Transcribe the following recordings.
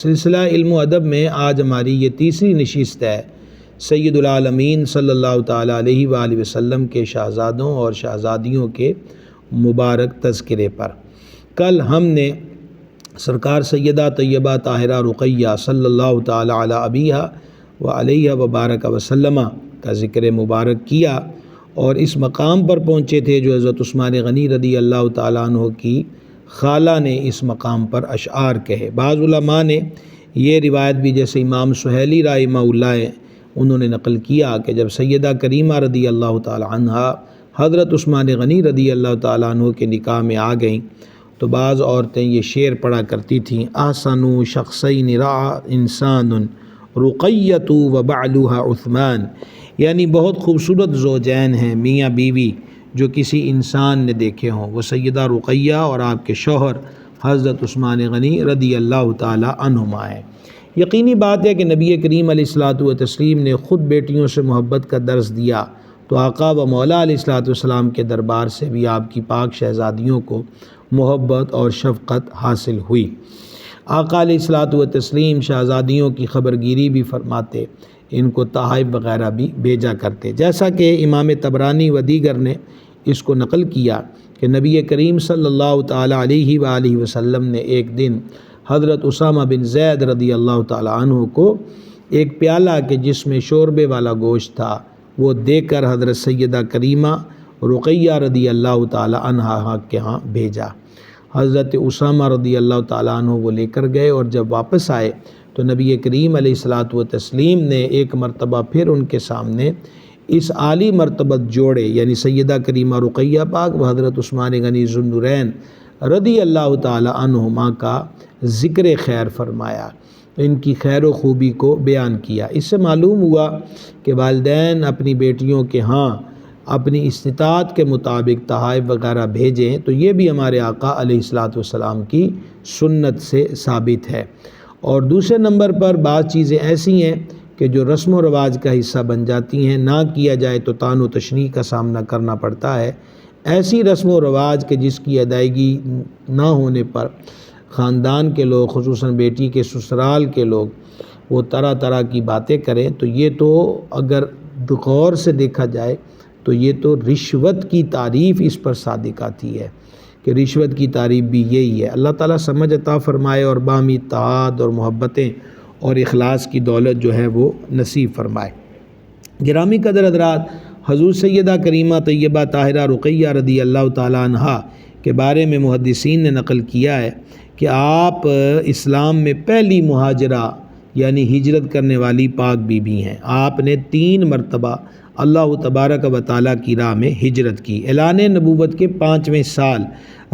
سلسلہ علم و ادب میں آج ہماری یہ تیسری نشست ہے سید العالمین صلی اللہ تعالیٰ علیہ وآلہ وسلم کے شہزادوں اور شہزادیوں کے مبارک تذکرے پر۔ کل ہم نے سرکار سیدہ طیبہ طاہرہ رقیہ صلی اللہ تعالیٰ علی ابیہا و علیہ وبارک وسلم کا ذکر مبارک کیا اور اس مقام پر پہنچے تھے جو حضرت عثمان غنی رضی اللہ تعالیٰ عنہ کی خالہ نے اس مقام پر اشعار کہے۔ بعض علماء نے یہ روایت بھی جیسے امام سہیلی رحمہ اللہ انہوں نے نقل کیا کہ جب سیدہ کریمہ رضی اللہ تعالیٰ عنہ حضرت عثمان غنی رضی اللہ تعالیٰ عنہ کے نکاح میں آ گئیں تو بعض عورتیں یہ شعر پڑھا کرتی تھیں، احسن شخصین رعا انسان رقیۃ و بعلها عثمان، یعنی بہت خوبصورت زوجین ہیں میاں بیوی جو کسی انسان نے دیکھے ہوں، وہ سیدہ رقیہ اور آپ کے شوہر حضرت عثمان غنی رضی اللہ تعالی عنہما ہیں۔ یقینی بات ہے کہ نبی کریم علیہ الصلاۃ والتسلیم نے خود بیٹیوں سے محبت کا درس دیا تو آقا و مولا علیہ الصلاۃ والسلام کے دربار سے بھی آپ کی پاک شہزادیوں کو محبت اور شفقت حاصل ہوئی۔ آقا علیہ الصلاۃ والتسلیم شہزادیوں کی خبرگیری بھی فرماتے، ان کو تحائف وغیرہ بھی بھیجا کرتے، جیسا کہ امام طبرانی و دیگر نے اس کو نقل کیا کہ نبی کریم صلی اللہ تعالیٰ علیہ وآلہ وسلم نے ایک دن حضرت اسامہ بن زید رضی اللہ تعالیٰ عنہ کو ایک پیالہ کہ جس میں شوربے والا گوشت تھا وہ دے کر حضرت سیدہ کریمہ رقیہ رضی اللہ تعالیٰ عنہا کے ہاں بھیجا۔ حضرت اسامہ رضی اللہ تعالیٰ عنہ وہ لے کر گئے اور جب واپس آئے تو نبی کریم علیہ الصلاۃ والتسلیم نے ایک مرتبہ پھر ان کے سامنے اس عالی مرتبت جوڑے یعنی سیدہ کریمہ رقیہ پاک و حضرت عثمان غنی ذو النورین رضی اللہ تعالی عنہما کا ذکر خیر فرمایا، ان کی خیر و خوبی کو بیان کیا۔ اس سے معلوم ہوا کہ والدین اپنی بیٹیوں کے ہاں اپنی استطاعت کے مطابق تحائف وغیرہ بھیجیں تو یہ بھی ہمارے آقا علیہ الصلاۃ والسلام کی سنت سے ثابت ہے۔ اور دوسرے نمبر پر بعض چیزیں ایسی ہیں کہ جو رسم و رواج کا حصہ بن جاتی ہیں، نہ کیا جائے تو طعن و تشنیع کا سامنا کرنا پڑتا ہے۔ ایسی رسم و رواج کہ جس کی ادائیگی نہ ہونے پر خاندان کے لوگ خصوصاً بیٹی کے سسرال کے لوگ وہ طرح طرح کی باتیں کریں تو یہ تو اگر غور سے دیکھا جائے تو یہ تو رشوت کی تعریف اس پر صادق آتی ہے کہ رشوت کی تعریف بھی یہی ہے۔ اللہ تعالیٰ سمجھ عطا فرمائے اور باہمی اتحاد اور محبتیں اور اخلاص کی دولت جو ہے وہ نصیب فرمائے۔ گرامی قدر حضرات، حضور سیدہ کریمہ طیبہ طاہرہ رقیہ رضی اللہ تعالیٰ عنہا کے بارے میں محدثین نے نقل کیا ہے کہ آپ اسلام میں پہلی مہاجرہ یعنی ہجرت کرنے والی پاک بی بی ہیں۔ آپ نے 3 مرتبہ اللہ تبارک و تعالیٰ کی راہ میں ہجرت کی۔ اعلان نبوت کے 5ویں سال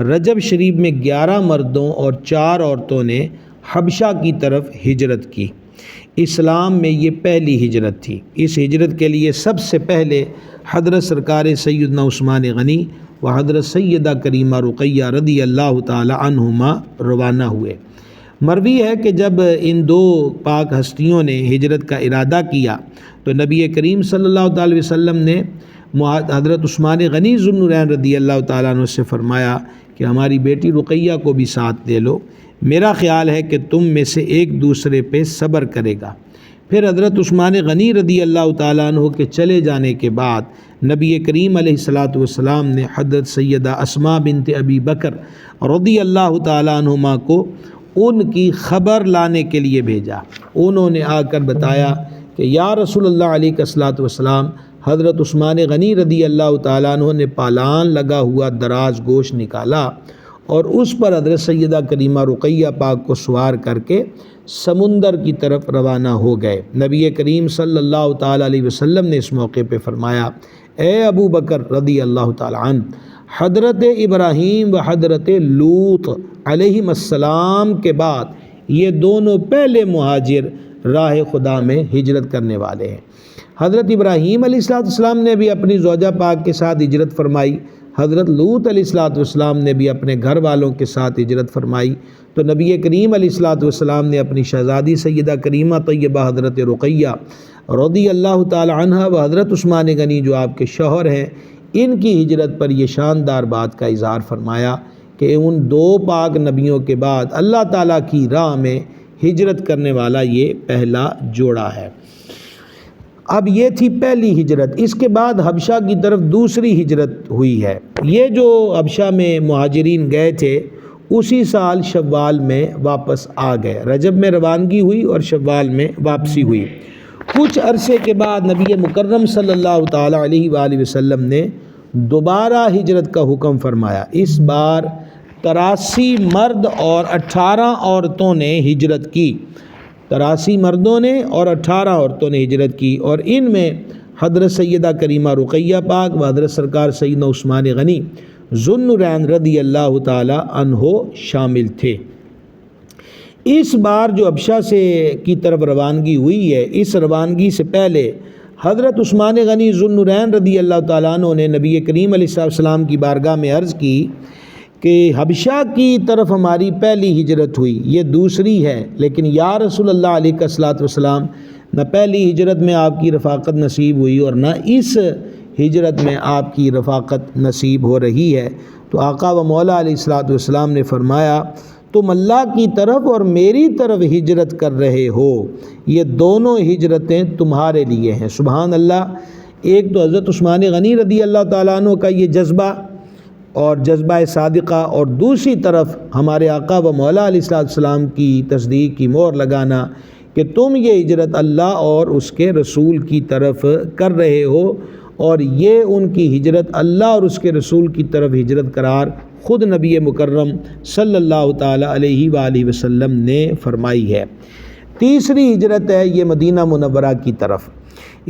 رجب شریف میں 11 مردوں اور 4 عورتوں نے حبشہ کی طرف ہجرت کی۔ اسلام میں یہ پہلی ہجرت تھی۔ اس ہجرت کے لیے سب سے پہلے حضرت سرکار سیدنا عثمان غنی و حضرت سیدہ کریمہ رقیہ رضی اللہ تعالی عنہما روانہ ہوئے۔ مروی ہے کہ جب ان 2 پاک ہستیوں نے ہجرت کا ارادہ کیا تو نبی کریم صلی اللہ تعالی وسلم نے حضرت عثمان غنی ذو النورین رضی اللہ تعالیٰ عنہ سے فرمایا کہ ہماری بیٹی رقیہ کو بھی ساتھ لے لو، میرا خیال ہے کہ تم میں سے ایک دوسرے پہ صبر کرے گا۔ پھر حضرت عثمان غنی رضی اللہ تعالیٰ عنہ کے چلے جانے کے بعد نبی کریم علیہ الصلاۃ والسلام نے حضرت سیدہ اسماء بنت ابی بکر رضی اللہ تعالیٰ عنہما کو ان کی خبر لانے کے لیے بھیجا۔ انہوں نے آ کر بتایا کہ یا رسول اللہ علیہ الصلاۃ والسلام، حضرت عثمان غنی رضی اللہ تعالیٰ عنہ نے پالان لگا ہوا دراز گوشت نکالا اور اس پر حضرت سیدہ کریمہ رقیہ پاک کو سوار کر کے سمندر کی طرف روانہ ہو گئے۔ نبی کریم صلی اللہ تعالیٰ علیہ وسلم نے اس موقع پہ فرمایا، اے ابو بکر رضی اللہ تعالیٰ عنہ، حضرت ابراہیم و حضرت لوط علیہم السلام کے بعد یہ دونوں پہلے مہاجر راہ خدا میں ہجرت کرنے والے ہیں۔ حضرت ابراہیم علیہ السلام نے بھی اپنی زوجہ پاک کے ساتھ ہجرت فرمائی، حضرت لوط علیہ السلام نے بھی اپنے گھر والوں کے ساتھ ہجرت فرمائی، تو نبی کریم علیہ السلام نے اپنی شہزادی سیدہ کریمہ طیبہ حضرت رقیہ رضی اللہ تعالی عنہ و حضرت عثمان غنی جو آپ کے شوہر ہیں ان کی ہجرت پر یہ شاندار بات کا اظہار فرمایا کہ ان 2 پاک نبیوں کے بعد اللہ تعالیٰ کی راہ میں ہجرت کرنے والا یہ پہلا جوڑا ہے۔ اب یہ تھی پہلی ہجرت۔ اس کے بعد حبشہ کی طرف دوسری ہجرت ہوئی ہے۔ یہ جو حبشہ میں مہاجرین گئے تھے اسی سال شوال میں واپس آ گئے۔ رجب میں روانگی ہوئی اور شوال میں واپسی ہوئی۔ کچھ عرصے کے بعد نبی مکرم صلی اللہ تعالیٰ علیہ وآلہ وسلم نے دوبارہ ہجرت کا حکم فرمایا۔ اس بار 83 مرد اور 18 عورتوں نے ہجرت کی۔ 83 مردوں نے اور 18 عورتوں نے ہجرت کی، اور ان میں حضرت سیدہ کریمہ رقیہ پاک و حضرت سرکار سیدنا عثمان غنی ذو النورین رضی اللہ تعالی عنہ شامل تھے۔ اس بار جو حبشہ سے کی طرف روانگی ہوئی ہے، اس روانگی سے پہلے حضرت عثمان غنی ذو النورین رضی اللہ تعالیٰ عنہ نے نبی کریم علیہ السلام کی بارگاہ میں عرض کی کہ حبشہ کی طرف ہماری پہلی ہجرت ہوئی، یہ دوسری ہے، لیکن یا رسول اللہ علیہ الصلوۃ والسلام نہ پہلی ہجرت میں آپ کی رفاقت نصیب ہوئی اور نہ اس ہجرت میں آپ کی رفاقت نصیب ہو رہی ہے۔ تو آقا و مولا علیہ الصلوۃ والسلام نے فرمایا تم اللہ کی طرف اور میری طرف ہجرت کر رہے ہو، یہ دونوں ہجرتیں تمہارے لیے ہیں۔ سبحان اللہ۔ ایک تو حضرت عثمان غنی رضی اللہ تعالیٰ عنہ کا یہ جذبہ اور جذبہ صادقہ، اور دوسری طرف ہمارے آقا و مولا علیہ السلام کی تصدیق کی مہر لگانا کہ تم یہ ہجرت اللہ اور اس کے رسول کی طرف کر رہے ہو، اور یہ ان کی ہجرت اللہ اور اس کے رسول کی طرف ہجرت قرار خود نبی مکرم صلی اللہ تعالیٰ علیہ وآلہ وسلم نے فرمائی ہے۔ تیسری ہجرت ہے یہ مدینہ منورہ کی طرف۔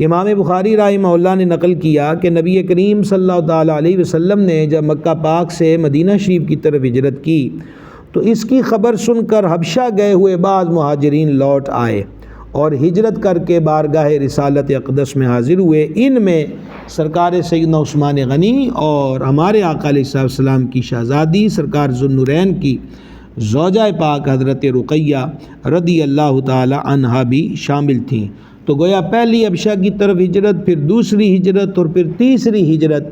امام بخاری رحمہ اللہ نے نقل کیا کہ نبی کریم صلی اللہ تعالیٰ علیہ وسلم نے جب مکہ پاک سے مدینہ شریف کی طرف ہجرت کی تو اس کی خبر سن کر حبشہ گئے ہوئے بعض مہاجرین لوٹ آئے اور ہجرت کر کے بارگاہ رسالت اقدس میں حاضر ہوئے۔ ان میں سرکار سیدنا عثمان غنی اور ہمارے آقا علیہ السلام کی شہزادی سرکار ذو النورین کی زوجہ پاک حضرت رقیہ رضی اللہ تعالی عنہا بھی شامل تھیں۔ تو گویا پہلی حبشہ کی طرف ہجرت، پھر دوسری ہجرت اور پھر تیسری ہجرت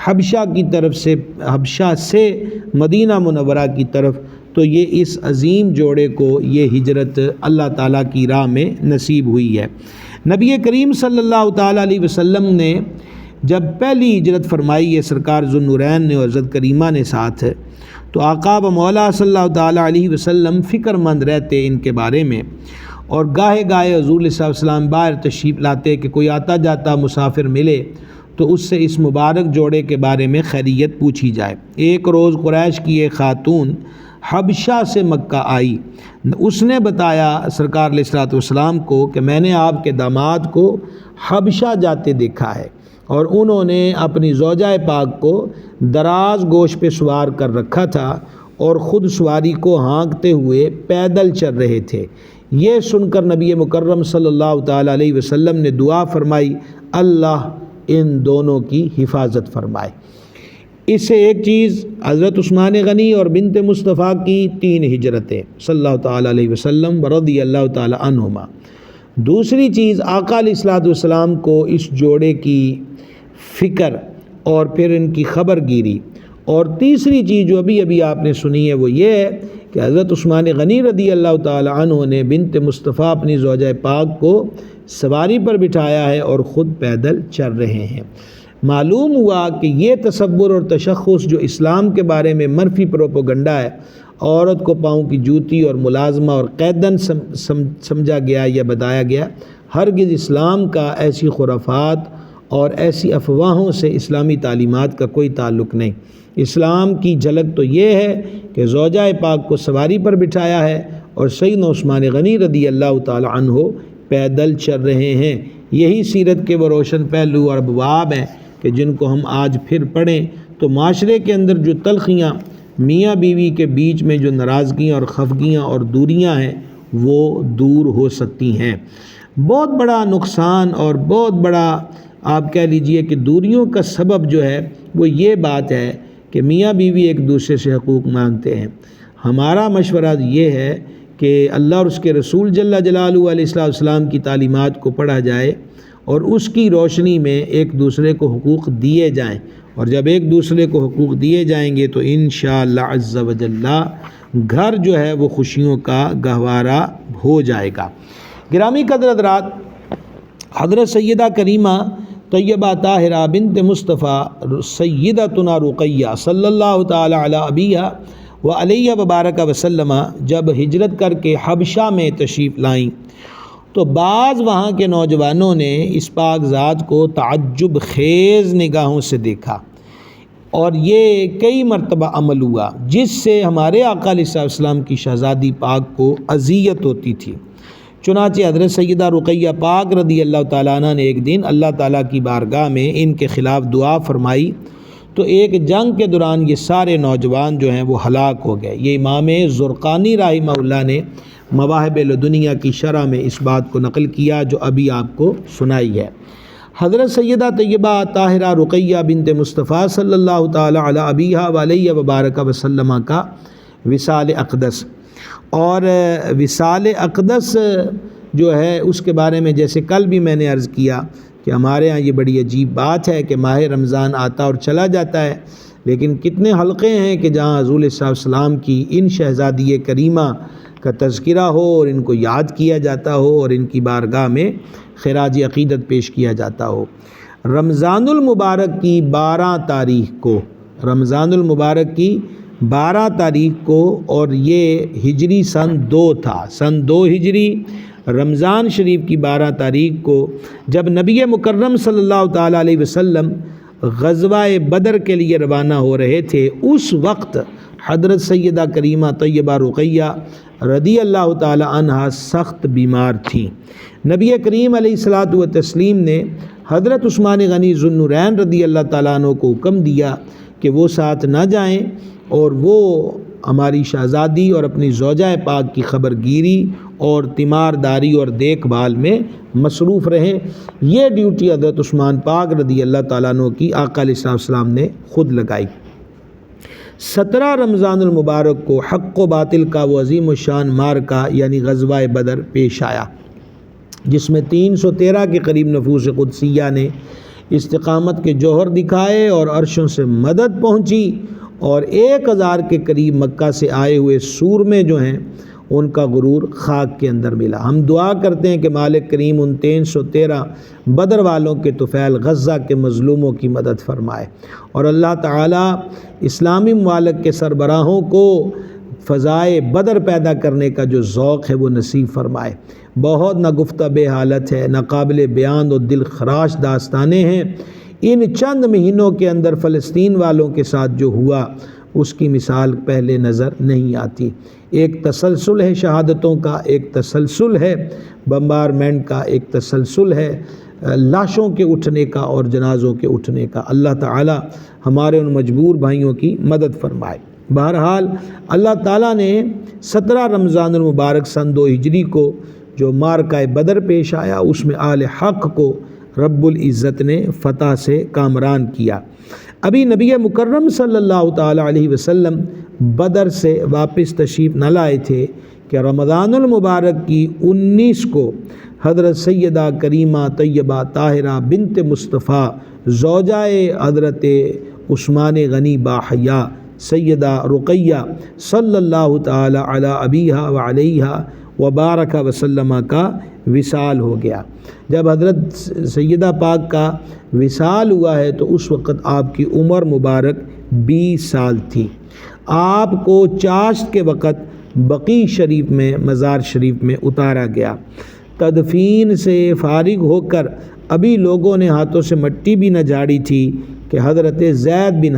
حبشہ کی طرف سے، حبشہ سے مدینہ منورہ کی طرف۔ تو یہ اس عظیم جوڑے کو یہ ہجرت اللہ تعالیٰ کی راہ میں نصیب ہوئی ہے۔ نبی کریم صلی اللہ تعالیٰ علیہ وسلم نے جب پہلی ہجرت فرمائی ہے سرکار ذو النورین نے اور حضرت کریمہ نے ساتھ، تو آقا و مولا صلی اللہ تعالیٰ علیہ وسلم فکر مند رہتے ان کے بارے میں، اور گاہے گاہے حضور علیہ السلام باہر تشریف لاتے کہ کوئی آتا جاتا مسافر ملے تو اس سے اس مبارک جوڑے کے بارے میں خیریت پوچھی جائے۔ ایک روز قریش کی ایک خاتون حبشہ سے مکہ آئی، اس نے بتایا سرکار علیہ السلام کو کہ میں نے آپ کے داماد کو حبشہ جاتے دیکھا ہے، اور انہوں نے اپنی زوجہ پاک کو دراز گوش پہ سوار کر رکھا تھا اور خود سواری کو ہانکتے ہوئے پیدل چل رہے تھے۔ یہ سن کر نبی مکرم صلی اللہ تعالیٰ علیہ وسلم نے دعا فرمائی اللہ ان دونوں کی حفاظت فرمائے۔ اس سے ایک چیز حضرت عثمان غنی اور بنت مصطفیٰ کی 3 ہجرتیں صلی اللہ تعالیٰ علیہ وسلم ورضی اللہ تعالیٰ عنہما۔ دوسری چیز آقا علیہ السلام کو اس جوڑے کی فکر اور پھر ان کی خبر گیری، اور تیسری چیز جو ابھی آپ نے سنی ہے وہ یہ ہے کہ حضرت عثمان غنی رضی اللہ تعالیٰ عنہ نے بنت مصطفیٰ اپنی زوجہ پاک کو سواری پر بٹھایا ہے اور خود پیدل چل رہے ہیں۔ معلوم ہوا کہ یہ تصور اور تشخص جو اسلام کے بارے میں منفی پروپیگنڈا ہے، عورت کو پاؤں کی جوتی اور ملازمہ اور قیدن سمجھا گیا یا بتایا گیا، ہرگز اسلام کا ایسی خرافات اور ایسی افواہوں سے اسلامی تعلیمات کا کوئی تعلق نہیں۔ اسلام کی جھلک تو یہ ہے کہ زوجہ پاک کو سواری پر بٹھایا ہے اور سیدنا عثمان غنی رضی اللہ تعالی عنہ پیدل چل رہے ہیں۔ یہی سیرت کے وہ روشن پہلو اور ابواب ہیں کہ جن کو ہم آج پھر پڑھیں تو معاشرے کے اندر جو تلخیاں، میاں بیوی کے بیچ میں جو ناراضگیاں اور خفگیاں اور دوریاں ہیں وہ دور ہو سکتی ہیں۔ بہت بڑا نقصان اور بہت بڑا آپ کہہ لیجئے کہ دوریوں کا سبب جو ہے وہ یہ بات ہے کہ میاں بیوی ایک دوسرے سے حقوق مانگتے ہیں۔ ہمارا مشورہ یہ ہے کہ اللہ اور اس کے رسول جل جلالہ علیہ السلام کی تعلیمات کو پڑھا جائے اور اس کی روشنی میں ایک دوسرے کو حقوق دیے جائیں، اور جب ایک دوسرے کو حقوق دیے جائیں گے تو انشاءاللہ عز و جل گھر جو ہے وہ خوشیوں کا گہوارہ ہو جائے گا۔ گرامی قدر حضرات، حضرت سیدہ کریمہ طیبہ طاہرہ بنت مصطفیٰ سیدتنا رقیہ صلی اللہ تعالی علی ابیہا و علیہ وبارک وسلم جب ہجرت کر کے حبشہ میں تشریف لائیں تو بعض وہاں کے نوجوانوں نے اس پاک ذات کو تعجب خیز نگاہوں سے دیکھا، اور یہ کئی مرتبہ عمل ہوا جس سے ہمارے آقا علیہ السلام کی شہزادی پاک کو اذیت ہوتی تھی۔ چنانچہ حضرت سیدہ رقیہ پاک رضی اللہ تعالیٰ عنہ نے ایک دن اللہ تعالیٰ کی بارگاہ میں ان کے خلاف دعا فرمائی تو ایک جنگ کے دوران یہ سارے نوجوان جو ہیں وہ ہلاک ہو گئے۔ یہ امام زرقانی رحمہ اللہ نے مواہب لدنیہ کی شرح میں اس بات کو نقل کیا جو ابھی آپ کو سنائی ہے۔ حضرت سیدہ طیبہ طاہرہ رقیہ بنت مصطفیٰ صلی اللہ تعالی علی ابیہا و علیہ وبارک وسلم کا وصال اقدس، اور وصال اقدس جو ہے اس کے بارے میں جیسے کل بھی میں نے عرض کیا کہ ہمارے ہاں یہ بڑی عجیب بات ہے کہ ماہ رمضان آتا اور چلا جاتا ہے، لیکن کتنے حلقے ہیں کہ جہاں حضور صلی اللہ علیہ وسلم کی ان شہزادی کریمہ کا تذکرہ ہو اور ان کو یاد کیا جاتا ہو اور ان کی بارگاہ میں خراج عقیدت پیش کیا جاتا ہو۔ رمضان المبارک کی 12 تاریخ کو، رمضان المبارک کی 12 تاریخ کو، اور یہ ہجری سن 2 تھا، سن 2 ہجری رمضان شریف کی 12 تاریخ کو جب نبی مکرم صلی اللہ تعالیٰ علیہ وسلم غزوہ بدر کے لیے روانہ ہو رہے تھے، اس وقت حضرت سیدہ کریمہ طیبہ رقیہ رضی اللہ تعالیٰ عنہ سخت بیمار تھیں۔ نبی کریم علیہ الصلاۃ والتسلیم نے حضرت عثمان غنی ذو النورین رضی اللہ تعالیٰ عنہ کو حکم دیا کہ وہ ساتھ نہ جائیں اور وہ ہماری شہزادی اور اپنی زوجہ پاک کی خبر گیری اور تیمارداری اور دیکھ بھال میں مصروف رہیں۔ یہ ڈیوٹی حضرت عثمان پاک رضی اللہ تعالیٰ عنہ کی آقا علیہ السلام نے خود لگائی۔ 17 رمضان المبارک کو حق و باطل کا وہ عظیم الشان معرکہ یعنی غزوہ بدر پیش آیا، جس میں 313 کے قریب نفوس قدسیہ نے استقامت کے جوہر دکھائے اور عرشوں سے مدد پہنچی، اور 1000 کے قریب مکہ سے آئے ہوئے سورمے جو ہیں ان کا غرور خاک کے اندر ملا۔ ہم دعا کرتے ہیں کہ مالک کریم ان 313 بدر والوں کے طفیل غزہ کے مظلوموں کی مدد فرمائے، اور اللہ تعالیٰ اسلامی ممالک کے سربراہوں کو فضائے بدر پیدا کرنے کا جو ذوق ہے وہ نصیب فرمائے۔ بہت نہ گفتہ بے حالت ہے، نہ قابل بیان اور دل خراش داستانیں ہیں۔ ان چند مہینوں کے اندر فلسطین والوں کے ساتھ جو ہوا اس کی مثال پہلے نظر نہیں آتی۔ ایک تسلسل ہے شہادتوں کا، ایک تسلسل ہے بمبارمنٹ کا، ایک تسلسل ہے لاشوں کے اٹھنے کا اور جنازوں کے اٹھنے کا۔ اللہ تعالی ہمارے ان مجبور بھائیوں کی مدد فرمائے۔ بہرحال اللہ تعالیٰ نے 17 رمضان المبارک سن 2 ہجری کو جو معرکہ بدر پیش آیا اس میں آل حق کو رب العزت نے فتح سے کامران کیا۔ ابھی نبی مکرم صلی اللہ تعالیٰ علیہ وسلم بدر سے واپس تشریف نہ لائے تھے کہ رمضان المبارک کی 19 کو حضرت سیدہ کریمہ طیبہ طاہرہ بنت مصطفیٰ زوجہ حضرت عثمان غنی باحیا سیدہ رقیہ صلی اللہ تعالیٰ علی ابیہا و علیہا وبارک وسلم کا وصال ہو گیا۔ جب حضرت سیدہ پاک کا وصال ہوا ہے تو اس وقت آپ کی عمر مبارک 20 سال تھی۔ آپ کو چاشت کے وقت بقیع شریف میں مزار شریف میں اتارا گیا۔ تدفین سے فارغ ہو کر ابھی لوگوں نے ہاتھوں سے مٹی بھی نہ جھاڑی تھی کہ حضرت زید بن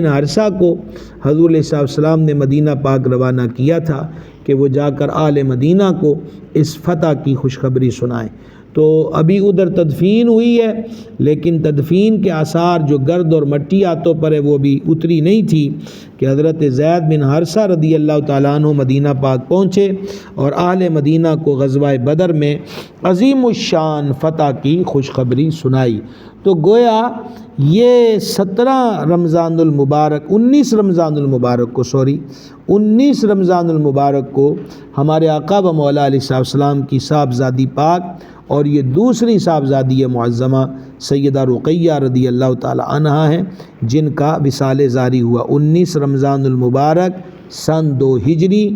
حارثہ کو حضور علیہ السلام نے مدینہ پاک روانہ کیا تھا کہ وہ جا کر آل مدینہ کو اس فتح کی خوشخبری سنائیں۔ تو ابھی ادھر تدفین ہوئی ہے، لیکن تدفین کے آثار جو گرد اور مٹی ہاتھوں پر ہے وہ بھی اتری نہیں تھی کہ حضرت زید بن حارثہ رضی اللہ تعالیٰ عنہ مدینہ پاک پہنچے اور اہل مدینہ کو غزوہ بدر میں عظیم الشان فتح کی خوشخبری سنائی۔ تو گویا یہ 19 رمضان المبارک کو ہمارے آقا و مولا علیہ السلام کی صاحبزادی پاک اور یہ دوسری صاحبزادی معظمہ سیدہ رقیہ رضی اللہ تعالی عنہا ہیں، جن کا وصال زاری ہوا 19 رمضان المبارک سن 2 ہجری،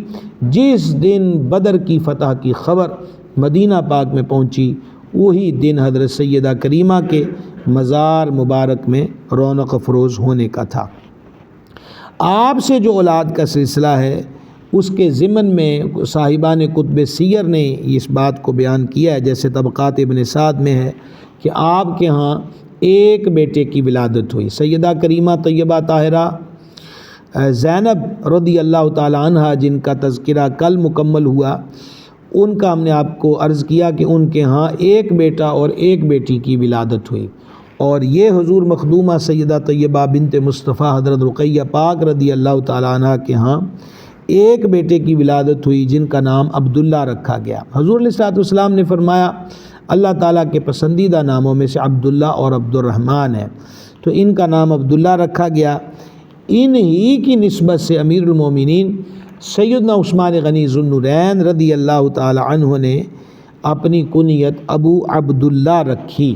جس دن بدر کی فتح کی خبر مدینہ پاک میں پہنچی، وہی دن حضرت سیدہ کریمہ کے مزار مبارک میں رونق افروز ہونے کا تھا۔ آپ سے جو اولاد کا سلسلہ ہے اس کے ضمن میں صاحبان کتب سیر نے اس بات کو بیان کیا ہے، جیسے طبقات ابن سعد میں ہے کہ آپ کے ہاں ایک بیٹے کی ولادت ہوئی، سیدہ کریمہ طیبہ طاہرہ زینب رضی اللہ تعالی عنہ، جن کا تذکرہ کل مکمل ہوا، ان کا ہم نے آپ کو عرض کیا کہ ان کے ہاں ایک بیٹا اور ایک بیٹی کی ولادت ہوئی، اور یہ حضور مخدومہ سیدہ طیبہ بنت مصطفیٰ حضرت رقیہ پاک رضی اللہ تعالی عنہ کے ہاں ایک بیٹے کی ولادت ہوئی جن کا نام عبداللہ رکھا گیا۔ حضور علیہ الصلوۃ والسلام نے فرمایا اللہ تعالیٰ کے پسندیدہ ناموں میں سے عبداللہ اور عبد الرحمن ہے، تو ان کا نام عبداللہ رکھا گیا۔ ان ہی کی نسبت سے امیر المومنین سیدنا عثمان غنی ذو النورین رضی اللہ تعالی عنہ نے اپنی کنیت ابو عبداللہ رکھی،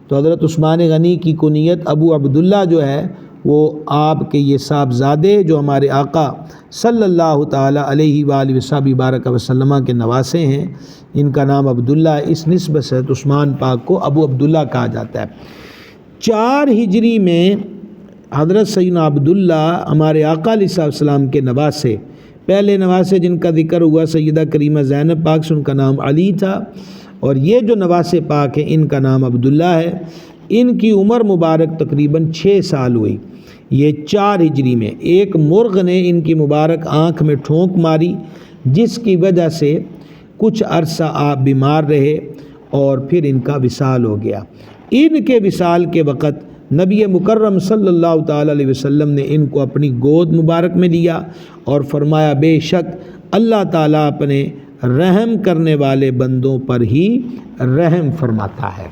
تو حضرت عثمان غنی کی کنیت ابو عبداللہ جو ہے وہ آپ کے یہ صاحبزادے جو ہمارے آقا صلی اللہ تعالی علیہ وآلہ بارک وسلم کے نواسے ہیں، ان کا نام عبداللہ ہے، اس نسبت سے عثمان پاک کو ابو عبداللہ کہا جاتا ہے۔ 4 ہجری میں حضرت سیدنا عبداللہ ہمارے آقا علیہ السلام کے نواسے، پہلے نواسے جن کا ذکر ہوا سیدہ کریمہ زینب پاک سے ان کا نام علی تھا، اور یہ جو نواسے پاک ہیں ان کا نام عبداللہ ہے۔ ان کی عمر مبارک تقریباً 6 سال ہوئی، یہ 4 ہجری میں۔ ایک مرغ نے ان کی مبارک آنکھ میں ٹھونک ماری، جس کی وجہ سے کچھ عرصہ آپ بیمار رہے اور پھر ان کا وصال ہو گیا۔ ان کے وصال کے وقت نبی مکرم صلی اللہ تعالی علیہ وسلم نے ان کو اپنی گود مبارک میں لیا اور فرمایا بے شک اللہ تعالیٰ اپنے رحم کرنے والے بندوں پر ہی رحم فرماتا ہے۔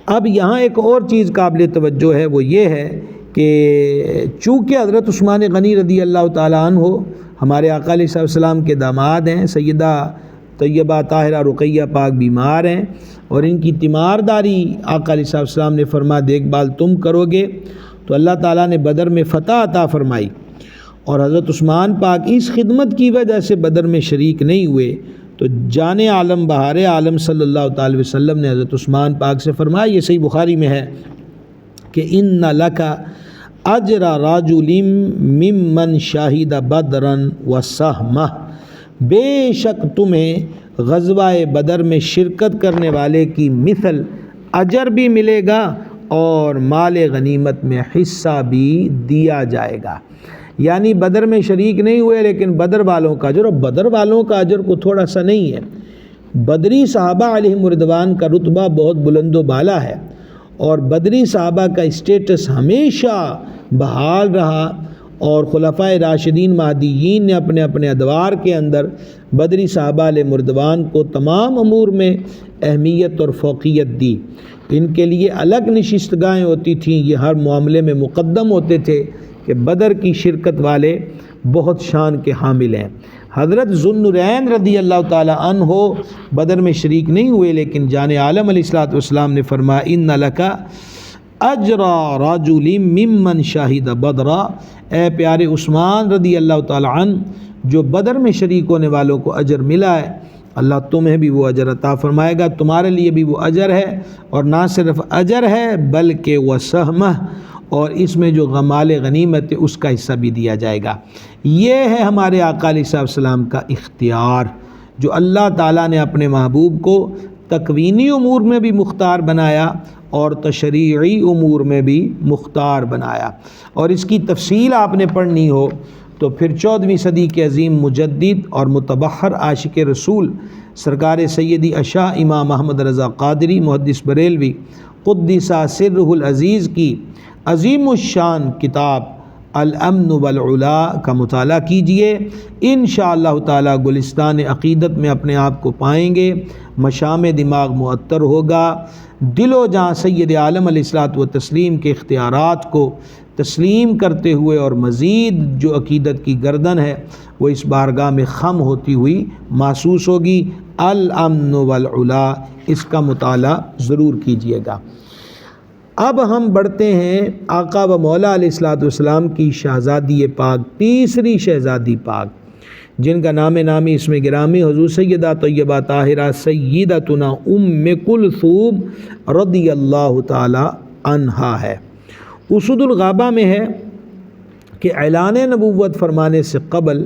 اب یہاں ایک اور چیز قابل توجہ ہے، وہ یہ ہے کہ چونکہ حضرت عثمان غنی رضی اللہ تعالیٰ عنہ ہمارے آقا علیہ السلام کے داماد ہیں، سیدہ طیبہ طاہرہ رقیہ پاک بیمار ہیں، اور ان کی تیمارداری آقا علیہ السلام نے فرما دیکھ بھال تم کرو گے، تو اللہ تعالیٰ نے بدر میں فتح عطا فرمائی، اور حضرت عثمان پاک اس خدمت کی وجہ سے بدر میں شریک نہیں ہوئے، تو جان عالم بہار عالم صلی اللہ تعالی وسلم نے حضرت عثمان پاک سے فرمایا، یہ صحیح بخاری میں ہے کہ ان لک اجر رجل ممن شاہد بدرا وسہمہ، بے شک تمہیں غزوہ بدر میں شرکت کرنے والے کی مثل اجر بھی ملے گا اور مال غنیمت میں حصہ بھی دیا جائے گا۔ یعنی بدر میں شریک نہیں ہوئے لیکن بدر والوں کا اجر، اور بدر والوں کا اجر کو تھوڑا سا نہیں ہے، بدری صحابہ علیہم رضوان کا رتبہ بہت بلند و بالا ہے، اور بدری صحابہ کا اسٹیٹس ہمیشہ بحال رہا، اور خلفائے راشدین مہدیین نے اپنے اپنے ادوار کے اندر بدری صحابہ علیہم رضوان کو تمام امور میں اہمیت اور فوقیت دی۔ ان کے لیے الگ نشستگاہیں ہوتی تھیں، یہ ہر معاملے میں مقدم ہوتے تھے کہ بدر کی شرکت والے بہت شان کے حامل ہیں۔ حضرت ذو النورین رضی اللہ تعالی عنہ بدر میں شریک نہیں ہوئے، لیکن جان عالم علیہ الصلوۃ والسلام نے فرمایا ان لک اجر رجل ممن شاہد بدرا، اے پیارے عثمان رضی اللہ تعالی عنہ، جو بدر میں شریک ہونے والوں کو اجر ملا ہے، اللہ تمہیں بھی وہ اجر عطا فرمائے گا، تمہارے لیے بھی وہ اجر ہے، اور نہ صرف اجر ہے بلکہ وسہمہ، اور اس میں جو مال غنیمت ہے اس کا حصہ بھی دیا جائے گا۔ یہ ہے ہمارے آقا علیہ السلام کا اختیار، جو اللہ تعالیٰ نے اپنے محبوب کو تکوینی امور میں بھی مختار بنایا اور تشریعی امور میں بھی مختار بنایا۔ اور اس کی تفصیل آپ نے پڑھنی ہو تو پھر 14ویں صدی کے عظیم مجدد اور متبحر عاشق رسول سرکار سیدی اشاہ امام احمد رضا قادری محدث بریلوی قدس سرہ العزیز کی عظیم الشان کتاب الامن والعلا کا مطالعہ کیجئے، انشاءاللہ تعالی گلستان عقیدت میں اپنے آپ کو پائیں گے، مشام دماغ معطر ہوگا، دل و جاں سید عالم علیہ الصلوۃ والتسلیم کے اختیارات کو تسلیم کرتے ہوئے، اور مزید جو عقیدت کی گردن ہے وہ اس بارگاہ میں خم ہوتی ہوئی محسوس ہوگی۔ الامن والعلا، اس کا مطالعہ ضرور کیجیے گا۔ اب ہم بڑھتے ہیں آقا و مولا علیہ الصلوۃ والسلام کی شہزادی پاک، تیسری شہزادی پاک، جن کا نامی اسم گرامی حضور سیدہ طیبہ طاہرہ سیدتنا ام کلثوم رضی اللہ تعالی عنہا ہے۔ اسد الغابہ میں ہے کہ اعلان نبوت فرمانے سے قبل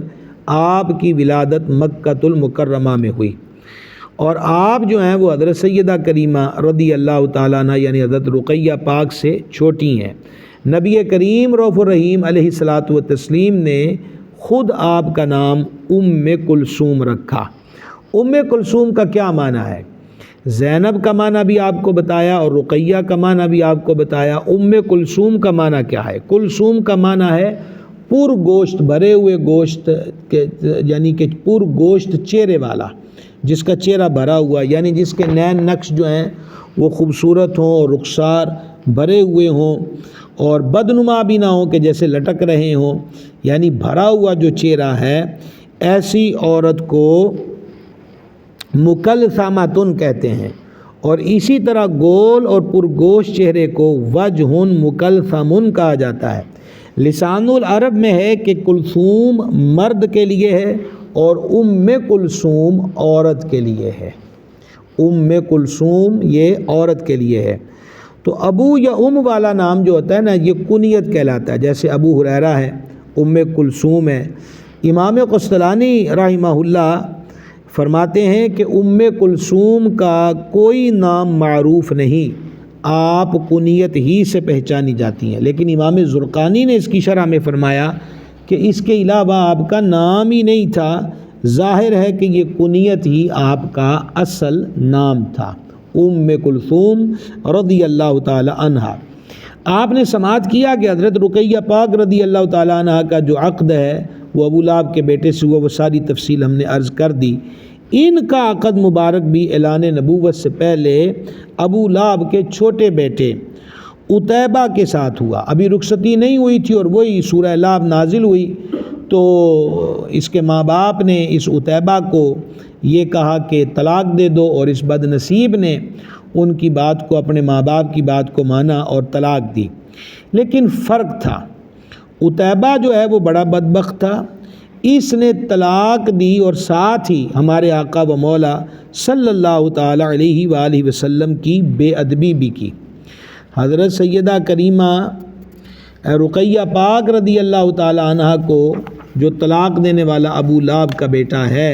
آپ کی ولادت مکۃ المکرمہ میں ہوئی، اور آپ جو ہیں وہ حضرت سیدہ کریمہ رضی اللہ تعالیٰ عنہ یعنی حضرت رقیہ پاک سے چھوٹی ہیں۔ نبی کریم رؤوف الرحیم علیہ الصلاۃ والتسلیم نے خود آپ کا نام ام کلثوم رکھا۔ ام کلثوم کا کیا معنی ہے؟ زینب کا معنی بھی آپ کو بتایا اور رقیہ کا معنی بھی آپ کو بتایا۔ ام کلثوم کا معنی کیا ہے؟ کلثوم کا معنی ہے پر گوشت، بھرے ہوئے گوشت کے، یعنی کہ پر گوشت چہرے والا، جس کا چہرہ بھرا ہوا، یعنی جس کے نین نقش جو ہیں وہ خوبصورت ہوں اور رخسار بھرے ہوئے ہوں اور بدنما بھی نہ ہوں کہ جیسے لٹک رہے ہوں، یعنی بھرا ہوا جو چہرہ ہے، ایسی عورت کو مکلثمۃ کہتے ہیں۔ اور اسی طرح گول اور پرگوش چہرے کو وجہ مکلثم کہا جاتا ہے۔ لسان العرب میں ہے کہ کلثوم مرد کے لیے ہے اور ام کلثوم عورت کے لیے ہے۔ ام کلثوم یہ عورت کے لیے ہے۔ تو ابو یا ام والا نام جو ہوتا ہے نا، یہ کنیت کہلاتا ہے، جیسے ابو ہریرہ ہے، ام کلثوم ہے۔ امام قسطلانی رحمہ اللہ فرماتے ہیں کہ ام کلثوم کا کوئی نام معروف نہیں، آپ کنیت ہی سے پہچانی جاتی ہیں۔ لیکن امام زرقانی نے اس کی شرح میں فرمایا کہ اس کے علاوہ آپ کا نام ہی نہیں تھا، ظاہر ہے کہ یہ کنیت ہی آپ کا اصل نام تھا، ام کلثوم رضی اللہ تعالی عنہا۔ آپ نے سماعت کیا کہ حضرت رقیہ پاک رضی اللہ تعالی عنہا کا جو عقد ہے وہ ابو لہب کے بیٹے سے ہوا، وہ ساری تفصیل ہم نے عرض کر دی۔ ان کا عقد مبارک بھی اعلان نبوت سے پہلے ابو لہب کے چھوٹے بیٹے عتیبہ کے ساتھ ہوا۔ ابھی رخصتی نہیں ہوئی تھی اور وہی سورہ لہب نازل ہوئی، تو اس کے ماں باپ نے اس عتیبہ کو یہ کہا کہ طلاق دے دو، اور اس بد نصیب نے ان کی بات کو، اپنے ماں باپ کی بات کو مانا اور طلاق دی۔ لیکن فرق تھا، عتیبہ جو ہے وہ بڑا بدبخت تھا، اس نے طلاق دی اور ساتھ ہی ہمارے آقا و مولا صلی اللہ تعالی علیہ وآلہ وسلم کی بے ادبی بھی کی۔ حضرت سیدہ کریمہ رقیہ پاک رضی اللہ تعالی عنہ کو جو طلاق دینے والا ابو لہب کا بیٹا ہے،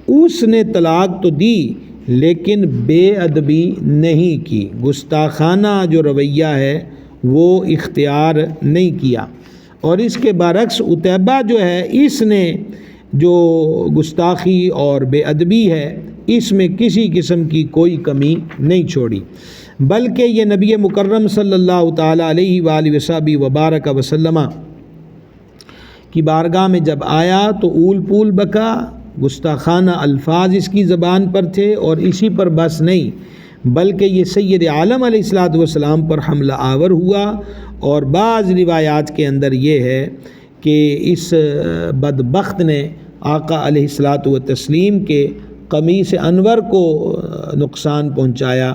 اس نے طلاق تو دی لیکن بے ادبی نہیں کی، گستاخانہ جو رویہ ہے وہ اختیار نہیں کیا۔ اور اس کے برعکس عتیبہ جو ہے، اس نے جو گستاخی اور بے ادبی ہے، اس میں کسی قسم کی کوئی کمی نہیں چھوڑی، بلکہ یہ نبی مکرم صلی اللہ تعالی علیہ وآلہ وصحبہ وبارک وسلم کی بارگاہ میں جب آیا تو اول پول بکا، گستاخانہ الفاظ اس کی زبان پر تھے، اور اسی پر بس نہیں بلکہ یہ سید عالم علیہ الصلوۃ والسلام پر حملہ آور ہوا۔ اور بعض روایات کے اندر یہ ہے کہ اس بدبخت نے آقا علیہ الصلوۃ والتسلیم کے قمیص انور کو نقصان پہنچایا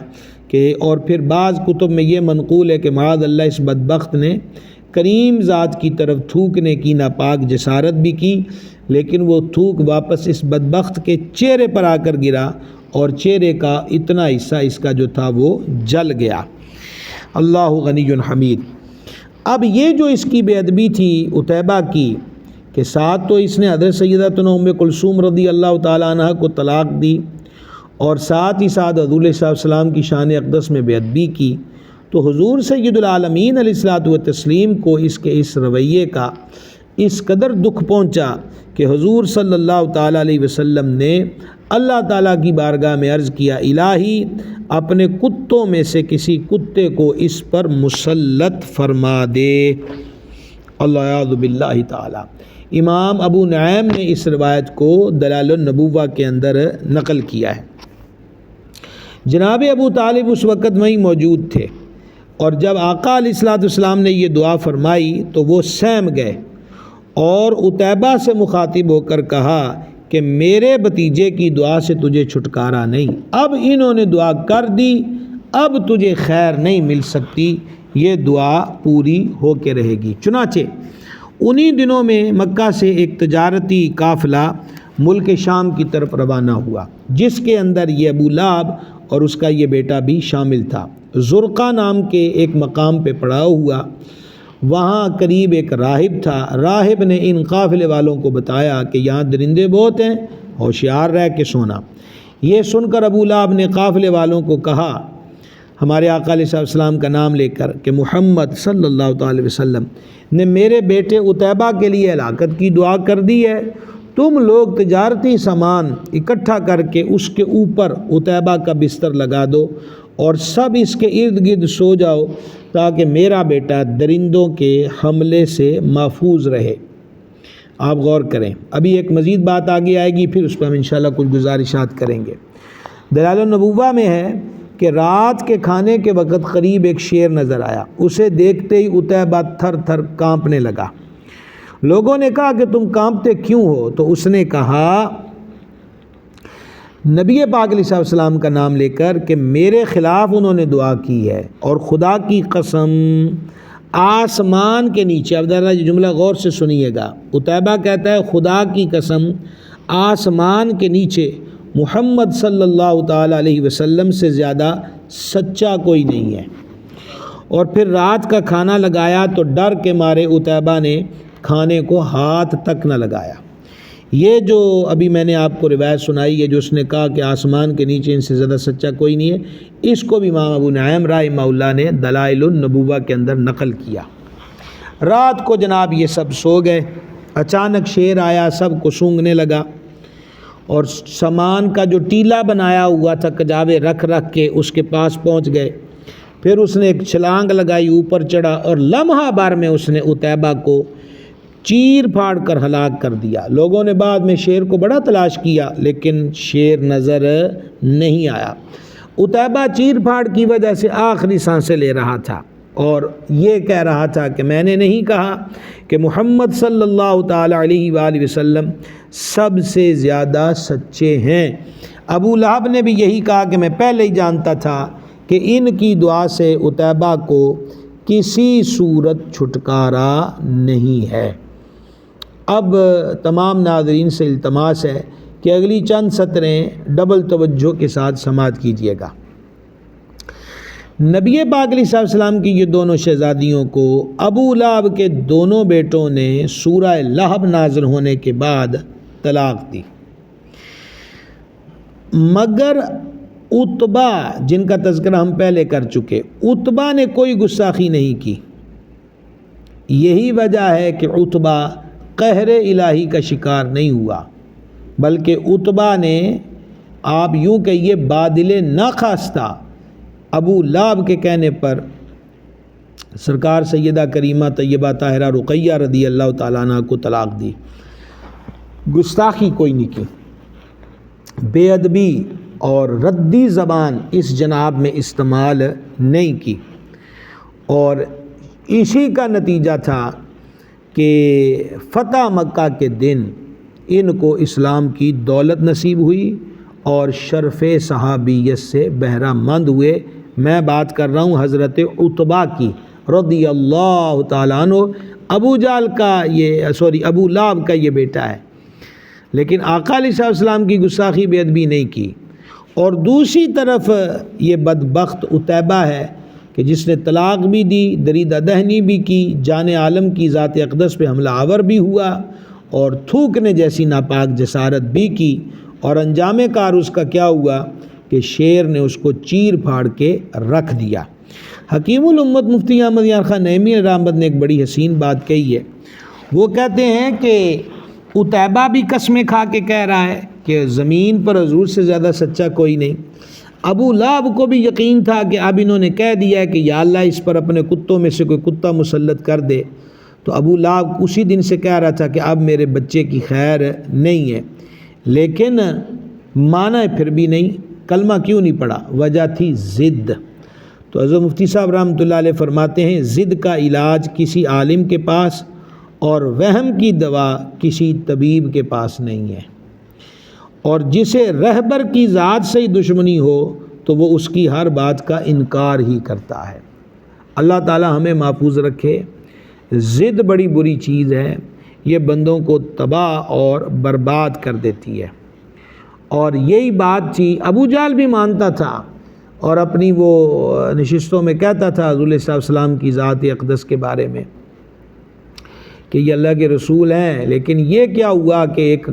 کہ، اور پھر بعض کتب میں یہ منقول ہے کہ معاذ اللہ اس بدبخت نے کریم ذات کی طرف تھوکنے کی ناپاک جسارت بھی کی، لیکن وہ تھوک واپس اس بدبخت کے چہرے پر آ کر گرا اور چہرے کا اتنا حصہ اس کا جو تھا وہ جل گیا۔ اللہ غنی حمید۔ اب یہ جو اس کی بے ادبی تھی عتیبہ کی، کہ ساتھ تو اس نے حضرت سیدتنا ام کلثوم رضی اللہ تعالی عنہ کو طلاق دی، اور ساتھ ہی ساتھ حضور صلی اللہ علیہ وسلم کی شان اقدس میں بے ادبی کی، تو حضور سید العالمین علیہ الصلوۃ والتسلیم کو اس کے اس رویے کا اس قدر دکھ پہنچا کہ حضور صلی اللہ تعالیٰ علیہ وسلم نے اللہ تعالیٰ کی بارگاہ میں عرض کیا، الہی اپنے کتوں میں سے کسی کتے کو اس پر مسلط فرما دے۔ اللہ اعوذ باللہ تعالیٰ۔ امام ابو نعیم نے اس روایت کو دلائل النبوہ کے اندر نقل کیا ہے۔ جناب ابو طالب اس وقت وہیں موجود تھے، اور جب آقا علیہ الصلوۃ والسلام نے یہ دعا فرمائی تو وہ سہم گئے اور عتیبہ سے مخاطب ہو کر کہا کہ میرے بھتیجے کی دعا سے تجھے چھٹکارا نہیں، اب انہوں نے دعا کر دی، اب تجھے خیر نہیں مل سکتی، یہ دعا پوری ہو کے رہے گی۔ چنانچہ انہی دنوں میں مکہ سے ایک تجارتی قافلہ ملک شام کی طرف روانہ ہوا، جس کے اندر یہ ابو لہب اور اس کا یہ بیٹا بھی شامل تھا۔ زرقہ نام کے ایک مقام پہ پڑاؤ ہوا، وہاں قریب ایک راہب تھا۔ راہب نے ان قافلے والوں کو بتایا کہ یہاں درندے بہت ہیں، ہوشیار رہ کے سونا۔ یہ سن کر ابو لہب نے قافلے والوں کو کہا، ہمارے آقا علیہ السلام کا نام لے کر، کہ محمد صلی اللہ تعالی وسلم نے میرے بیٹے عتیبہ کے لیے ہلاکت کی دعا کر دی ہے، تم لوگ تجارتی سامان اکٹھا کر کے اس کے اوپر عتیبہ کا بستر لگا دو اور سب اس کے ارد گرد سو جاؤ تاکہ میرا بیٹا درندوں کے حملے سے محفوظ رہے۔ آپ غور کریں، ابھی ایک مزید بات آگے آئے گی، پھر اس پہ ہم انشاءاللہ کچھ گزارشات کریں گے۔ دلائل النبوہ میں ہے کہ رات کے کھانے کے وقت قریب ایک شیر نظر آیا، اسے دیکھتے ہی عتیبہ تھر تھر کانپنے لگا۔ لوگوں نے کہا کہ تم کانپتے کیوں ہو؟ تو اس نے کہا نبی پاک علیہ السلام کا نام لے کر کہ میرے خلاف انہوں نے دعا کی ہے، اور خدا کی قسم آسمان کے نیچے، اب ذرا یہ جملہ غور سے سنیے گا، عتیبہ کہتا ہے خدا کی قسم آسمان کے نیچے محمد صلی اللہ تعالی علیہ وسلم سے زیادہ سچا کوئی نہیں ہے۔ اور پھر رات کا کھانا لگایا تو ڈر کے مارے عتیبہ نے کھانے کو ہاتھ تک نہ لگایا۔ یہ جو ابھی میں نے آپ کو روایت سنائی ہے، جو اس نے کہا کہ آسمان کے نیچے ان سے زیادہ سچا کوئی نہیں ہے، اس کو بھی امام ابو نعیم رحمہ اللہ نے دلائل النبوہ کے اندر نقل کیا۔ رات کو جناب یہ سب سو گئے، اچانک شیر آیا، سب کو سونگھنے لگا، اور سامان کا جو ٹیلا بنایا ہوا تھا کجاوے رکھ رکھ کے اس کے پاس پہنچ گئے۔ پھر اس نے ایک چھلانگ لگائی، اوپر چڑھا، اور لمحہ بھر میں اس نے عتیبہ کو چیر پھاڑ کر ہلاک کر دیا۔ لوگوں نے بعد میں شیر کو بڑا تلاش کیا لیکن شیر نظر نہیں آیا۔ عتیبہ چیر پھاڑ کی وجہ سے آخری سانسیں لے رہا تھا اور یہ کہہ رہا تھا کہ میں نے نہیں کہا کہ محمد صلی اللہ تعالی علیہ وآلہ وسلم سب سے زیادہ سچے ہیں۔ ابو لہب نے بھی یہی کہا کہ میں پہلے ہی جانتا تھا کہ ان کی دعا سے عتیبہ کو کسی صورت چھٹکارا نہیں ہے۔ اب تمام ناظرین سے التماس ہے کہ اگلی چند سطریں ڈبل توجہ کے ساتھ سماعت کیجیے گا۔ نبی پاک علیہ السلام کی یہ دونوں شہزادیوں کو ابو لہب کے دونوں بیٹوں نے سورہ لہب نازل ہونے کے بعد طلاق دی، مگر عتبہ جن کا تذکرہ ہم پہلے کر چکے، عتبہ نے کوئی گستاخی نہیں کی۔ یہی وجہ ہے کہ عتبہ قہر الہی کا شکار نہیں ہوا، بلکہ عتبہ نے، آپ یوں کہیے، بادل ناخواستہ ابو لہب کے کہنے پر سرکار سیدہ کریمہ طیبہ طاہرہ رقیہ رضی اللہ تعالیٰ عنہ کو طلاق دی۔ گستاخی کوئی نہیں کی، بے ادبی اور ردی زبان اس جناب میں استعمال نہیں کی، اور اسی کا نتیجہ تھا کہ فتح مکہ کے دن ان کو اسلام کی دولت نصیب ہوئی اور شرف صحابیت سے بہرہ مند ہوئے۔ میں بات کر رہا ہوں حضرت عتبہ کی رضی اللہ تعالیٰ عنہ، ابو لہب کا یہ بیٹا ہے، لیکن آقا علیہ السلام کی گستاخی بے ادبی نہیں کی۔ اور دوسری طرف یہ بدبخت عتیبہ ہے کہ جس نے طلاق بھی دی، دریدہ دہنی بھی کی، جان عالم کی ذات اقدس پہ حملہ آور بھی ہوا، اور تھوکنے جیسی ناپاک جسارت بھی کی، اور انجام کار اس کا کیا ہوا کہ شیر نے اس کو چیر پھاڑ کے رکھ دیا۔ حکیم الامت مفتی احمد یار خان نعیمی رحمت نے ایک بڑی حسین بات کہی ہے۔ وہ کہتے ہیں کہ عتیبہ بھی قسمیں کھا کے کہہ رہا ہے کہ زمین پر حضور سے زیادہ سچا کوئی نہیں۔ ابو لہب کو بھی یقین تھا کہ اب انہوں نے کہہ دیا ہے کہ یا اللہ اس پر اپنے کتوں میں سے کوئی کتا مسلط کر دے، تو ابو لہب اسی دن سے کہہ رہا تھا کہ اب میرے بچے کی خیر نہیں ہے، لیکن مانا پھر بھی نہیں۔ کلمہ کیوں نہیں پڑھا؟ وجہ تھی ضد۔ تو حضرت مفتی صاحب رحمۃ اللہ علیہ فرماتے ہیں ضد کا علاج کسی عالم کے پاس اور وہم کی دوا کسی طبیب کے پاس نہیں ہے، اور جسے رہبر کی ذات سے ہی دشمنی ہو تو وہ اس کی ہر بات کا انکار ہی کرتا ہے۔ اللہ تعالی ہمیں محفوظ رکھے۔ ضد بڑی بری چیز ہے، یہ بندوں کو تباہ اور برباد کر دیتی ہے، اور یہی بات تھی ابو جہل بھی مانتا تھا اور اپنی وہ نشستوں میں کہتا تھا حضور علیہ السلام کی ذات اقدس کے بارے میں کہ یہ اللہ کے رسول ہیں، لیکن یہ کیا ہوا کہ ایک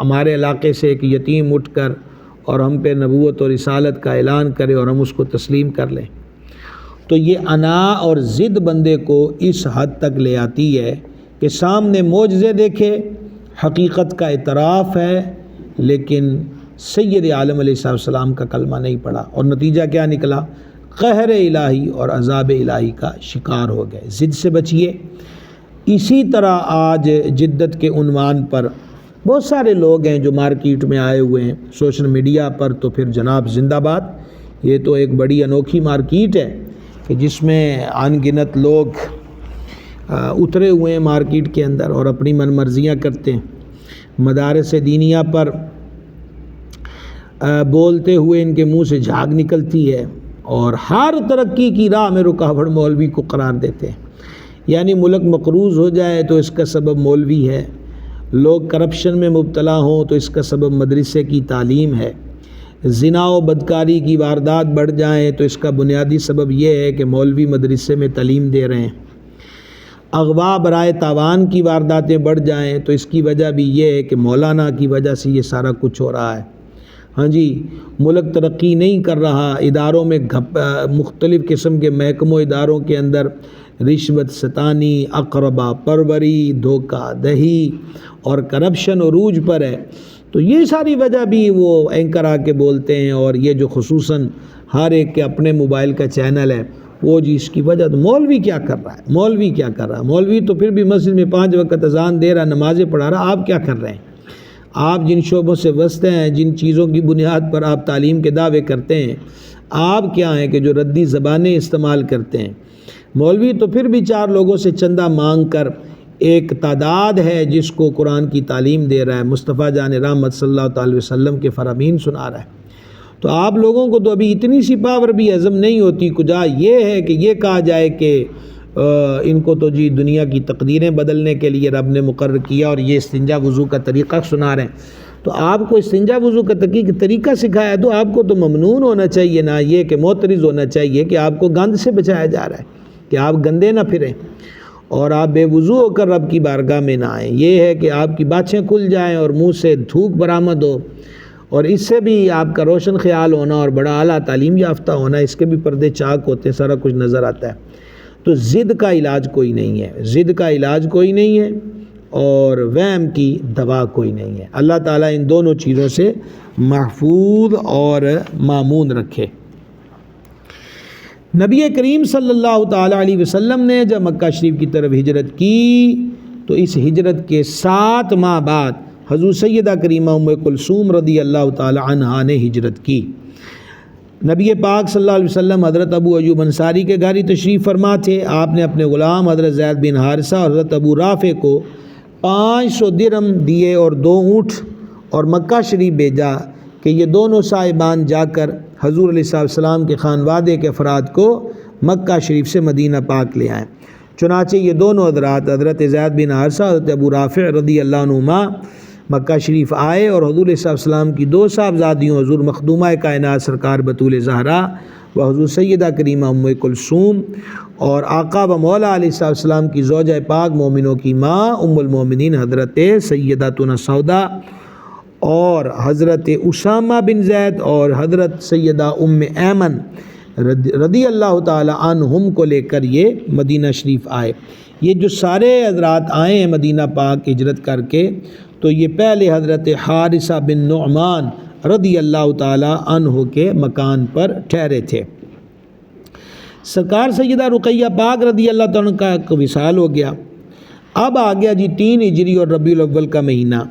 ہمارے علاقے سے ایک یتیم اٹھ کر اور ہم پہ نبوت اور رسالت کا اعلان کرے اور ہم اس کو تسلیم کر لیں۔ تو یہ انا اور ضد بندے کو اس حد تک لے آتی ہے کہ سامنے معجزے دیکھے، حقیقت کا اعتراف ہے، لیکن سید عالم علیہ السلام کا کلمہ نہیں پڑھا، اور نتیجہ کیا نکلا؟ قہر الہی اور عذاب الہی کا شکار ہو گئے۔ ضد سے بچیے۔ اسی طرح آج جدت کے عنوان پر بہت سارے لوگ ہیں جو مارکیٹ میں آئے ہوئے ہیں، سوشل میڈیا پر تو پھر جناب زندہ باد، یہ تو ایک بڑی انوکھی مارکیٹ ہے کہ جس میں ان گنت لوگ اترے ہوئے ہیں مارکیٹ کے اندر اور اپنی من مرضیاں کرتے ہیں۔ مدارس دینیہ پر بولتے ہوئے ان کے منہ سے جھاگ نکلتی ہے اور ہر ترقی کی راہ میں رکاوٹ مولوی کو قرار دیتے ہیں، یعنی ملک مقروض ہو جائے تو اس کا سبب مولوی ہے، لوگ کرپشن میں مبتلا ہوں تو اس کا سبب مدرسے کی تعلیم ہے، زنا و بدکاری کی واردات بڑھ جائیں تو اس کا بنیادی سبب یہ ہے کہ مولوی مدرسے میں تعلیم دے رہے ہیں، اغوا برائے تاوان کی وارداتیں بڑھ جائیں تو اس کی وجہ بھی یہ ہے کہ مولانا کی وجہ سے یہ سارا کچھ ہو رہا ہے۔ ہاں جی، ملک ترقی نہیں کر رہا، اداروں میں مختلف قسم کے محکموں اداروں کے اندر رشوت ستانی، اقربا پروری، دھوکہ دہی اور کرپشن عروج پر ہے، تو یہ ساری وجہ بھی وہ اینکر آ کے بولتے ہیں، اور یہ جو خصوصاً ہر ایک کے اپنے موبائل کا چینل ہے وہ جی اس کی وجہ۔ تو مولوی کیا کر رہا ہے؟ مولوی کیا کر رہا ہے؟ مولوی تو پھر بھی مسجد میں 5 وقت اذان دے رہا، نمازیں پڑھا رہا، آپ کیا کر رہے ہیں؟ آپ جن شعبوں سے وسطے ہیں، جن چیزوں کی بنیاد پر آپ تعلیم کے دعوے کرتے ہیں، آپ کیا ہیں کہ جو ردی زبانیں استعمال کرتے ہیں؟ مولوی تو پھر بھی 4 لوگوں سے چندہ مانگ کر ایک تعداد ہے جس کو قرآن کی تعلیم دے رہا ہے، مصطفیٰ جان رحمت صلی اللہ تعالی وسلم کے فرامین سنا رہا ہے۔ تو آپ لوگوں کو تو ابھی اتنی سی پاور بھی ہضم نہیں ہوتی، کجا یہ ہے کہ یہ کہا جائے کہ ان کو تو جی دنیا کی تقدیریں بدلنے کے لیے رب نے مقرر کیا اور یہ استنجا وضو کا طریقہ سنا رہے ہیں۔ تو آپ کو استنجا وضو کا طریقہ سکھایا تو آپ کو تو ممنون ہونا چاہیے، نہ یہ کہ معترض ہونا چاہیے کہ آپ کو گند سے بچایا جا رہا ہے کہ آپ گندے نہ پھریں اور آپ بے وضو ہو کر رب کی بارگاہ میں نہ آئیں۔ یہ ہے کہ آپ کی باتیں کھل جائیں اور منہ سے تھوک برآمد ہو، اور اس سے بھی آپ کا روشن خیال ہونا اور بڑا اعلیٰ تعلیم یافتہ ہونا، اس کے بھی پردے چاک ہوتے ہیں، سارا کچھ نظر آتا ہے۔ تو ضد کا علاج کوئی نہیں ہے، ضد کا علاج کوئی نہیں ہے اور وہم کی دوا کوئی نہیں ہے۔ اللہ تعالیٰ ان دونوں چیزوں سے محفوظ اور مامون رکھے۔ نبی کریم صلی اللہ تعالیٰ علیہ وسلم نے جب مکہ شریف کی طرف ہجرت کی تو اس ہجرت کے 7 ماہ بعد حضور سیدہ کریمہ ام کلثوم رضی اللہ تعالیٰ عنہا نے ہجرت کی۔ نبی پاک صلی اللہ علیہ وسلم حضرت ابو ایوب انصاری کے گھر ہی تشریف فرما تھے۔ آپ نے اپنے غلام حضرت زید بن حارثہ اور حضرت ابو رافع کو 500 درہم دیے اور 2 اونٹ اور مکہ شریف بھیجا کہ یہ دونوں صاحبان جا کر حضور علیہ السلام کے خانوادے کے افراد کو مکہ شریف سے مدینہ پاک لے آئیں۔ چنانچہ یہ دونوں حضرات حضرت زید بن حارثہ اور حضرت ابو رافع رضی اللہ عنہما مکہ شریف آئے اور حضور علیہ السلام کی 2 صاحبزادیوں حضور مخدومہ کائنات سرکار بطول زہرا و حضور سیدہ کریمہ ام کلثوم اور آقا و مولا علیہ السلام کی زوجہ پاک مومنوں کی ماں ام المومنین حضرت سیدتنا سودا اور حضرت اسامہ بن زید اور حضرت سیدہ ام ایمن رضی اللہ تعالی عنہم کو لے کر یہ مدینہ شریف آئے۔ یہ جو سارے حضرات آئے ہیں مدینہ پاک ہجرت کر کے، تو یہ پہلے حضرت حارثہ بن نعمان رضی اللہ تعالی عنہ کے مکان پر ٹھہرے تھے۔ سرکار سیدہ رقیہ پاک رضی اللہ تعالیٰ عنہ کا وصال ہو گیا۔ اب آ گیا جی 3 ہجری اور ربیع الاول کا مہینہ۔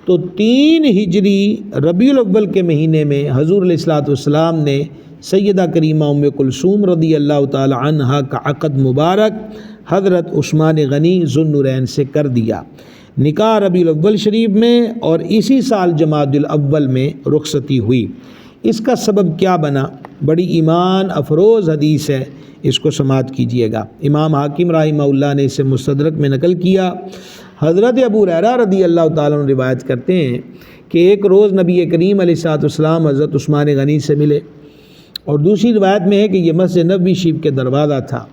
تو 3 ہجری ربیع الاول کے مہینے میں حضور علیہ الصلوۃ والسلام نے سیدہ کریمہ ام کلثوم رضی اللہ تعالی عنہا کا عقد مبارک حضرت عثمان غنی ذو النورین سے کر دیا۔ نکاح ربیع الاول شریف میں اور اسی سال جمادی الاول میں رخصتی ہوئی۔ اس کا سبب کیا بنا؟ بڑی ایمان افروز حدیث ہے، اس کو سماعت کیجئے گا۔ امام حاکم رحمہ اللہ نے اسے مستدرک میں نقل کیا۔ حضرت ابو ہریرہ رضی اللہ تعالیٰ عنہ روایت کرتے ہیں کہ ایک روز نبی کریم علیہ الصلوۃ والسلام حضرت عثمان غنی سے ملے، اور دوسری روایت میں ہے کہ یہ مسجد نبوی شریف کے دروازہ تھا،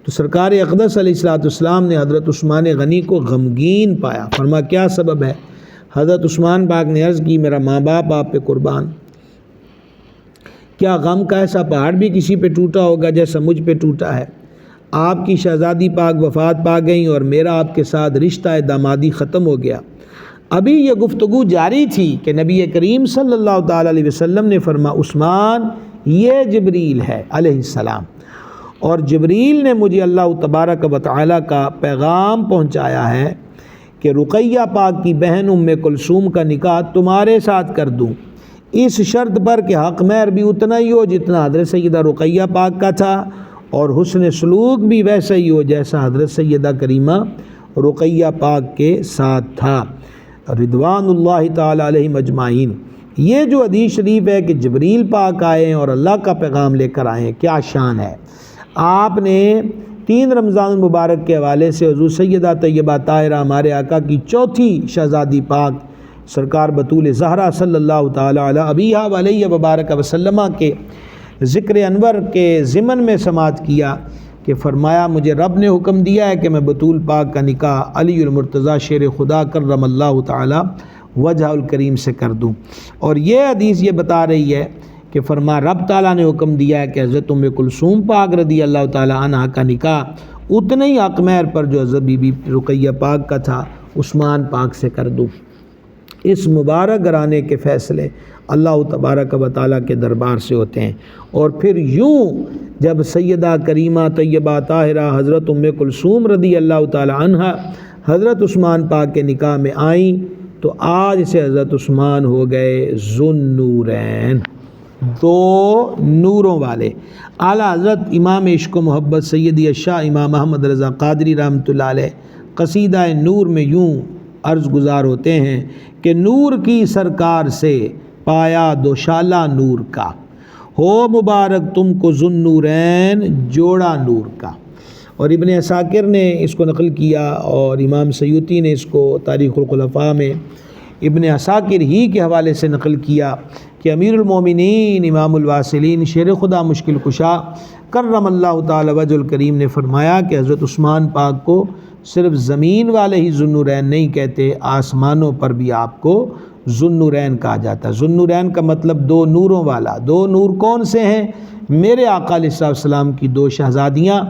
تو سرکار اقدس علیہ الصلوۃ والسلام نے حضرت عثمان غنی کو غمگین پایا۔ فرمایا کیا سبب ہے؟ حضرت عثمان پاک نے عرض کی میرا ماں باپ آپ پہ قربان، کیا غم کا ایسا پہاڑ بھی کسی پہ ٹوٹا ہوگا جیسا مجھ پہ ٹوٹا ہے؟ آپ کی شہزادی پاک وفات پا گئیں اور میرا آپ کے ساتھ رشتہ دامادی ختم ہو گیا۔ ابھی یہ گفتگو جاری تھی کہ نبی کریم صلی اللہ تعالیٰ علیہ وسلم نے فرمایا عثمان یہ جبریل ہے علیہ السلام، اور جبریل نے مجھے اللہ تبارک و تعالیٰ کا پیغام پہنچایا ہے کہ رقیہ پاک کی بہن ام کلثوم کا نکاح تمہارے ساتھ کر دوں، اس شرط پر کہ حق مہر بھی اتنا ہی ہو جتنا حضرت سیدہ رقیہ پاک کا تھا، اور حسن سلوک بھی ویسا ہی ہو جیسا حضرت سیدہ کریمہ رقیہ پاک کے ساتھ تھا رضوان اللہ تعالی علیہم اجمعین۔ یہ جو حدیث شریف ہے کہ جبریل پاک آئے ہیں اور اللہ کا پیغام لے کر آئے ہیں، کیا شان ہے۔ آپ نے 3 رمضان المبارک کے حوالے سے حضور سیدہ طیبہ طاہرہ ہمارے آقا کی چوتھی شہزادی پاک سرکار بطول زہرا صلی اللہ تعالی علی ابیہا و علیہ وبارک وسلم کے ذکر انور کے ضمن میں سماعت کیا کہ فرمایا مجھے رب نے حکم دیا ہے کہ میں بطول پاک کا نکاح علی المرتضیٰ شیر خدا کرم اللہ تعالی وجہ الکریم سے کر دوں۔ اور یہ حدیث یہ بتا رہی ہے کہ فرما رب تعالیٰ نے حکم دیا ہے کہ حضرت ام کلثوم پاک رضی اللہ تعالیٰ عنہ کا نکاح اتنے ہی حق مہر پر جو حضرت بی بی رقیہ پاک کا تھا عثمان پاک سے کر دوں۔ اس مبارک گھرانے کے فیصلے اللہ تبارک و تعالیٰ کے دربار سے ہوتے ہیں۔ اور پھر یوں جب سیدہ کریمہ طیبہ طاہرہ حضرت ام کلثوم رضی اللہ تعالیٰ عنہ حضرت عثمان پاک کے نکاح میں آئیں تو آج سے حضرت عثمان ہو گئے ذو النورین، 2 نوروں والے۔ اعلیٰ حضرت امام عشق و محبت سیدی الشاہ امام احمد رضا قادری رحمۃ اللہ علیہ قصیدہ نور میں یوں عرض گزار ہوتے ہیں کہ نور کی سرکار سے پایا دوشالہ نور کا، ہو مبارک تم کو ذو النورین جوڑا نور کا۔ اور ابن عساکر نے اس کو نقل کیا، اور امام سیوطی نے اس کو تاریخ الخلفاء میں ابن عساکر ہی کے حوالے سے نقل کیا کہ امیر المومنین امام الواصلین شیر خدا مشکل کشا کرم اللہ تعالی وجہ الکریم نے فرمایا کہ حضرت عثمان پاک کو صرف زمین والے ہی ذو النورین نہیں کہتے، آسمانوں پر بھی آپ کو ذو النورین کہا جاتا ہے۔ ذو النورین کا مطلب 2 نوروں والا۔ 2 نور کون سے ہیں؟ میرے آقا علیہ السلام کی 2 شہزادیاں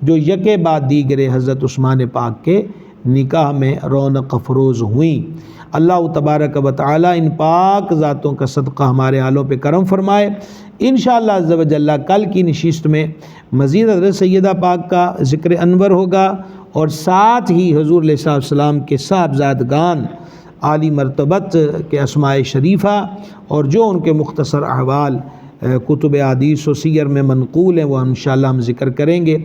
جو یکے بعد دیگرے حضرت عثمان پاک کے نکاح میں رونق افروز ہوئیں۔ اللہ تبارک و تعالی ان پاک ذاتوں کا صدقہ ہمارے حالوں پہ کرم فرمائے۔ انشاءاللہ عز و جل کل کی نشست میں مزید حضرت سیدہ پاک کا ذکر انور ہوگا، اور ساتھ ہی حضور علیہ السلام کے صاحبزادگان عالی مرتبت کے اسماء شریفہ اور جو ان کے مختصر احوال کتب حدیث و سیر میں منقول ہیں وہ انشاءاللہ ہم ذکر کریں گے۔